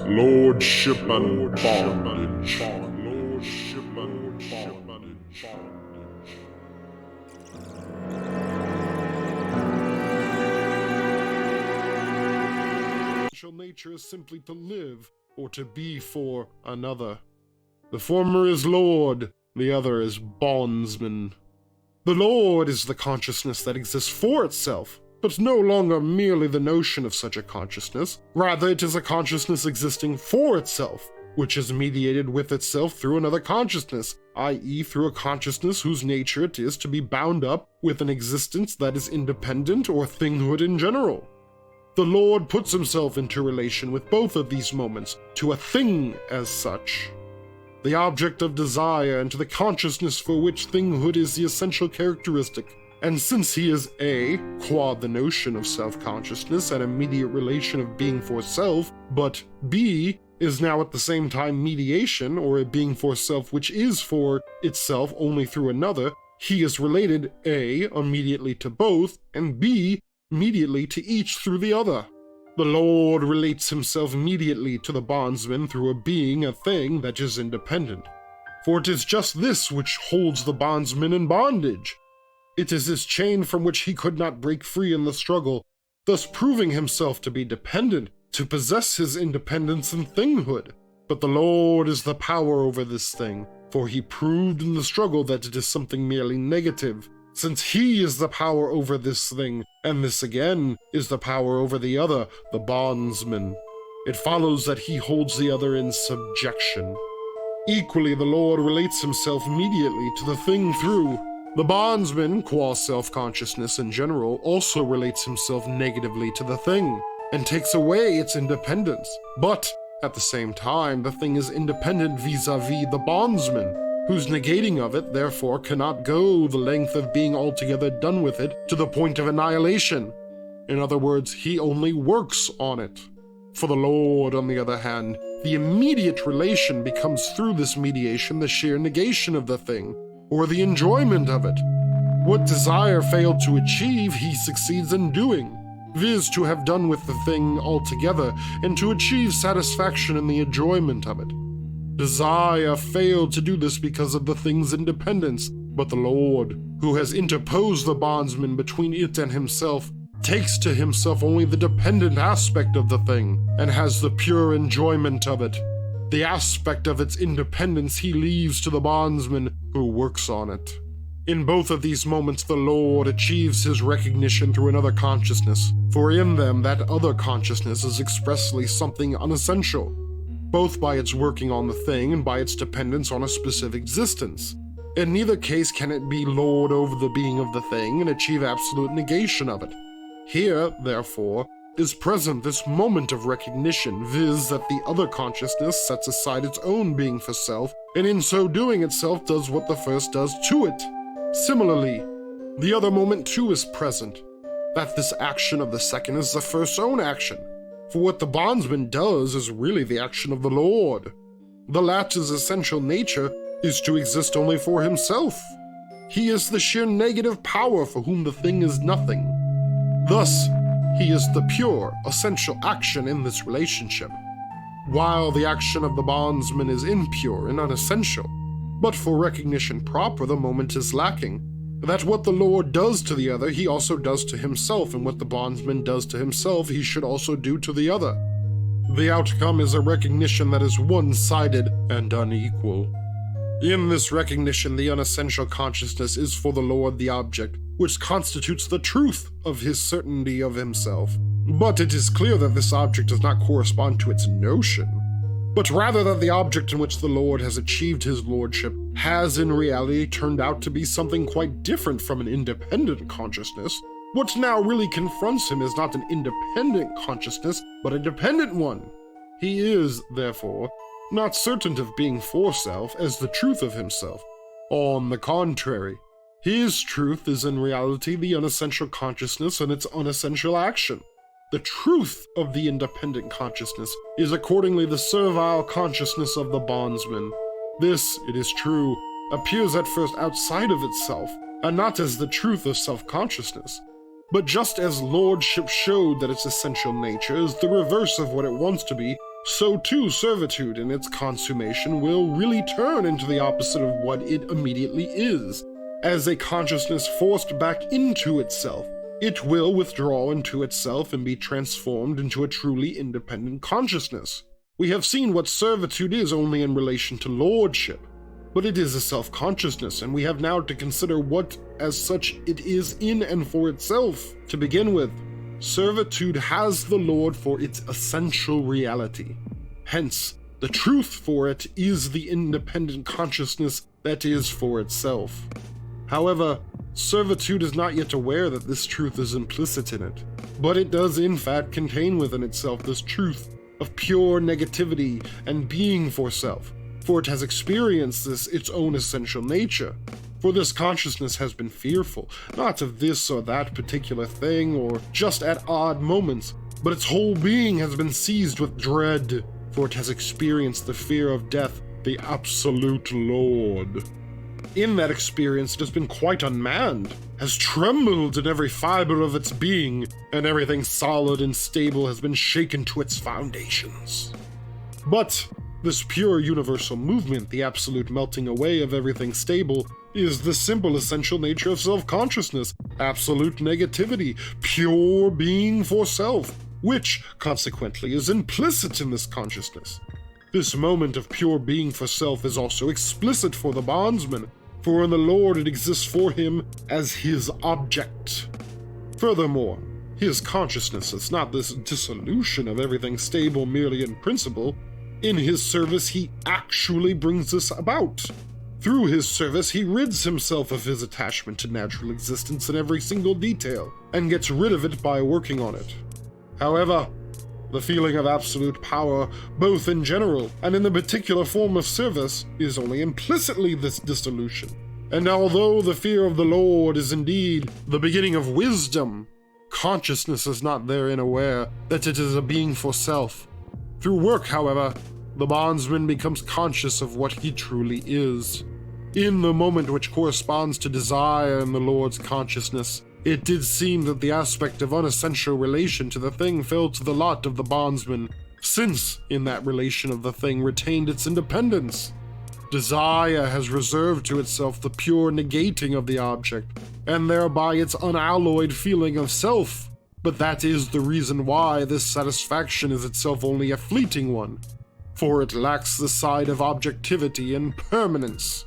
Lordship and bondage. Lordship and bondage. Essential nature is simply to live or to be for another. The former is Lord, the other is Bondsman. The Lord is the consciousness that exists for itself, but no longer merely the notion of such a consciousness. Rather, it is a consciousness existing for itself, which is mediated with itself through another consciousness, i.e. through a consciousness whose nature it is to be bound up with an existence that is independent or thinghood in general. The Lord puts himself into relation with both of these moments to a thing as such, the object of desire, and to the consciousness for which thinghood is the essential characteristic. And since he is A, qua the notion of self-consciousness and immediate relation of being for self, but B is now at the same time mediation, or a being for self which is for itself only through another, he is related A, immediately to both, and B, immediately to each through the other. The Lord relates himself immediately to the bondsman through a being, a thing that is independent. For it is just this which holds the bondsman in bondage. It is this chain from which he could not break free in the struggle, thus proving himself to be dependent, to possess his independence and thinghood. But the Lord is the power over this thing, for he proved in the struggle that it is something merely negative, since he is the power over this thing, and this again is the power over the other, the bondsman. It follows that he holds the other in subjection. Equally, the Lord relates himself immediately to the thing through. The bondsman, qua self-consciousness in general, also relates himself negatively to the thing, and takes away its independence. But, at the same time, the thing is independent vis-a-vis the bondsman, whose negating of it, therefore, cannot go the length of being altogether done with it to the point of annihilation. In other words, he only works on it. For the Lord, on the other hand, the immediate relation becomes through this mediation the sheer negation of the thing, or the enjoyment of it. What desire failed to achieve, he succeeds in doing, viz. To have done with the thing altogether, and to achieve satisfaction in the enjoyment of it. Desire failed to do this because of the thing's independence, but the Lord, who has interposed the bondsman between it and himself, takes to himself only the dependent aspect of the thing, and has the pure enjoyment of it. The aspect of its independence he leaves to the bondsman who works on it. In both of these moments, the Lord achieves his recognition through another consciousness, for in them that other consciousness is expressly something unessential, both by its working on the thing and by its dependence on a specific existence. In neither case can it be Lord over the being of the thing and achieve absolute negation of it. Here, therefore, is present this moment of recognition, viz. That the other consciousness sets aside its own being for self, and in so doing itself does what the first does to it. Similarly, the other moment too is present, that this action of the second is the first's own action. For what the bondsman does is really the action of the Lord. The latter's essential nature is to exist only for himself. He is the sheer negative power for whom the thing is nothing. Thus, he is the pure, essential action in this relationship, while the action of the bondsman is impure and unessential. But for recognition proper, the moment is lacking, that what the Lord does to the other, he also does to himself, and what the bondsman does to himself, he should also do to the other. The outcome is a recognition that is one-sided and unequal. In this recognition, the unessential consciousness is for the Lord the object, which constitutes the truth of his certainty of himself. But it is clear that this object does not correspond to its notion, but rather that the object in which the Lord has achieved his lordship has in reality turned out to be something quite different from an independent consciousness. What now really confronts him is not an independent consciousness, but a dependent one. He is, therefore, not certain of being for self as the truth of himself. On the contrary, his truth is in reality the unessential consciousness and its unessential action. The truth of the independent consciousness is accordingly the servile consciousness of the bondsman. This, it is true, appears at first outside of itself, and not as the truth of self-consciousness. But just as lordship showed that its essential nature is the reverse of what it wants to be, so too servitude in its consummation will really turn into the opposite of what it immediately is. As a consciousness forced back into itself, it will withdraw into itself and be transformed into a truly independent consciousness. We have seen what servitude is only in relation to lordship, but it is a self-consciousness, and we have now to consider what, as such, it is in and for itself. To begin with, servitude has the Lord for its essential reality. Hence, the truth for it is the independent consciousness that is for itself. However, servitude is not yet aware that this truth is implicit in it, but it does in fact contain within itself this truth of pure negativity and being for self, for it has experienced this its own essential nature. For this consciousness has been fearful, not of this or that particular thing, or just at odd moments, but its whole being has been seized with dread, for it has experienced the fear of death, the absolute Lord. In that experience it has been quite unmanned, has trembled in every fiber of its being, and everything solid and stable has been shaken to its foundations. But this pure universal movement, the absolute melting away of everything stable, is the simple essential nature of self-consciousness, absolute negativity, pure being for self, which, consequently, is implicit in this consciousness. This moment of pure being for self is also explicit for the bondsman, for in the Lord it exists for him as his object. Furthermore, his consciousness is not this dissolution of everything stable merely in principle. In his service he actually brings this about. Through his service he rids himself of his attachment to natural existence in every single detail, and gets rid of it by working on it. However, the feeling of absolute power, both in general and in the particular form of service, is only implicitly this dissolution. And although the fear of the Lord is indeed the beginning of wisdom, consciousness is not therein aware that it is a being for self. Through work, however, the bondsman becomes conscious of what he truly is. In the moment which corresponds to desire in the Lord's consciousness, it did seem that the aspect of unessential relation to the thing fell to the lot of the bondsman, since in that relation of the thing retained its independence. Desire has reserved to itself the pure negating of the object, and thereby its unalloyed feeling of self. But that is the reason why this satisfaction is itself only a fleeting one, for it lacks the side of objectivity and permanence.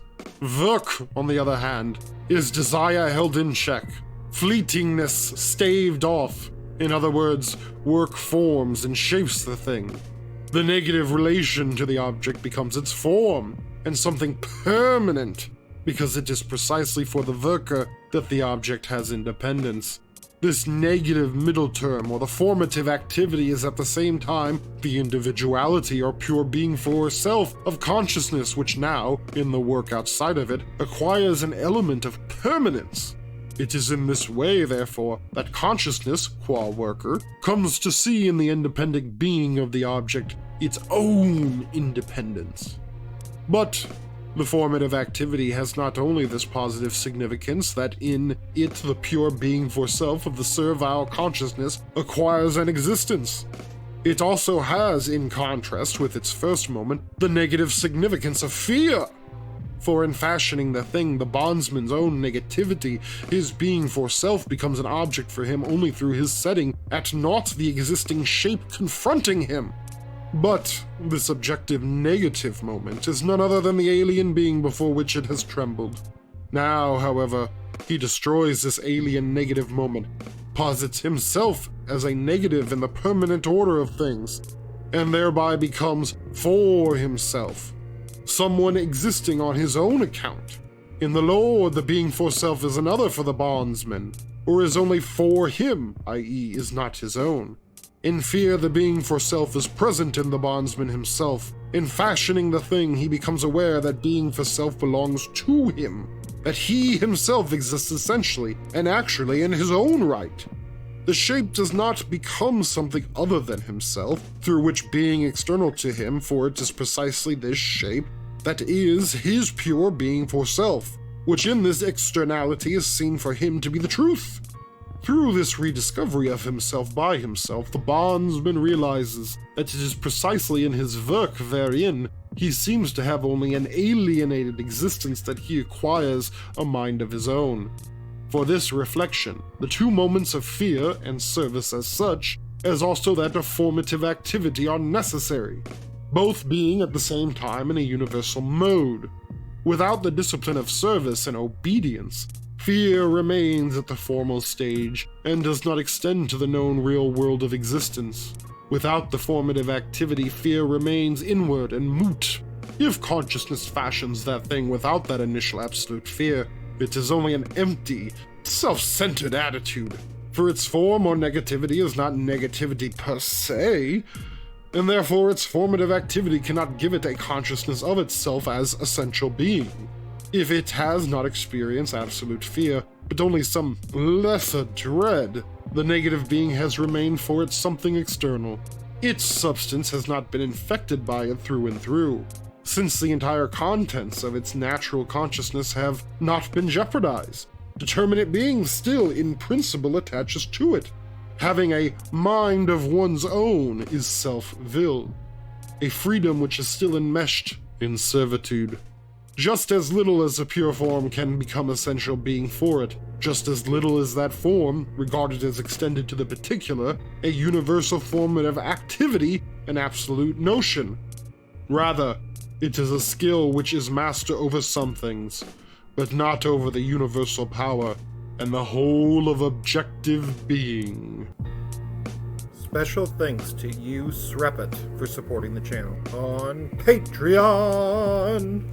Work, on the other hand, is desire held in check, fleetingness staved off. In other words, work forms and shapes the thing. The negative relation to the object becomes its form, and something permanent, because it is precisely for the worker that the object has independence. This negative middle term, or the formative activity, is at the same time the individuality or pure being for self of consciousness, which now, in the work outside of it, acquires an element of permanence. It is in this way, therefore, that consciousness, qua worker, comes to see in the independent being of the object its own independence. But the formative activity has not only this positive significance that in it the pure being for self of the servile consciousness acquires an existence. It also has, in contrast with its first moment, the negative significance of fear. For in fashioning the thing, the bondsman's own negativity, his being for self becomes an object for him only through his setting at naught the existing shape confronting him. But this objective negative moment is none other than the alien being before which it has trembled. Now, however, he destroys this alien negative moment, posits himself as a negative in the permanent order of things, and thereby becomes for himself, someone existing on his own account. In the Lord, the being for self is another for the bondsman, or is only for him, i.e. is not his own. In fear, the being for self is present in the bondsman himself. In fashioning the thing, he becomes aware that being for self belongs to him, that he himself exists essentially and actually in his own right. The shape does not become something other than himself, through which being external to him, for it is precisely this shape that is his pure being for self, which in this externality is seen for him to be the truth. Through this rediscovery of himself by himself, the bondsman realizes that it is precisely in his work wherein he seems to have only an alienated existence that he acquires a mind of his own. For this reflection, the two moments of fear and service as such, as also that of formative activity, are necessary, both being at the same time in a universal mode. Without the discipline of service and obedience, fear remains at the formal stage and does not extend to the known real world of existence. Without the formative activity, fear remains inward and moot. If consciousness fashions that thing without that initial absolute fear, it is only an empty, self-centered attitude, for its form or negativity is not negativity per se, and therefore its formative activity cannot give it a consciousness of itself as essential being. If it has not experienced absolute fear, but only some lesser dread, the negative being has remained for it something external. Its substance has not been infected by it through and through, since the entire contents of its natural consciousness have not been jeopardized. Determinate being still, in principle, attaches to it. Having a mind of one's own is self-will, a freedom which is still enmeshed in servitude. Just as little as a pure form can become essential being for it, just as little is that form, regarded as extended to the particular, a universal formative activity, an absolute notion. Rather, it is a skill which is master over some things, but not over the universal power and the whole of objective being. Special thanks to you, Srepet, for supporting the channel on Patreon.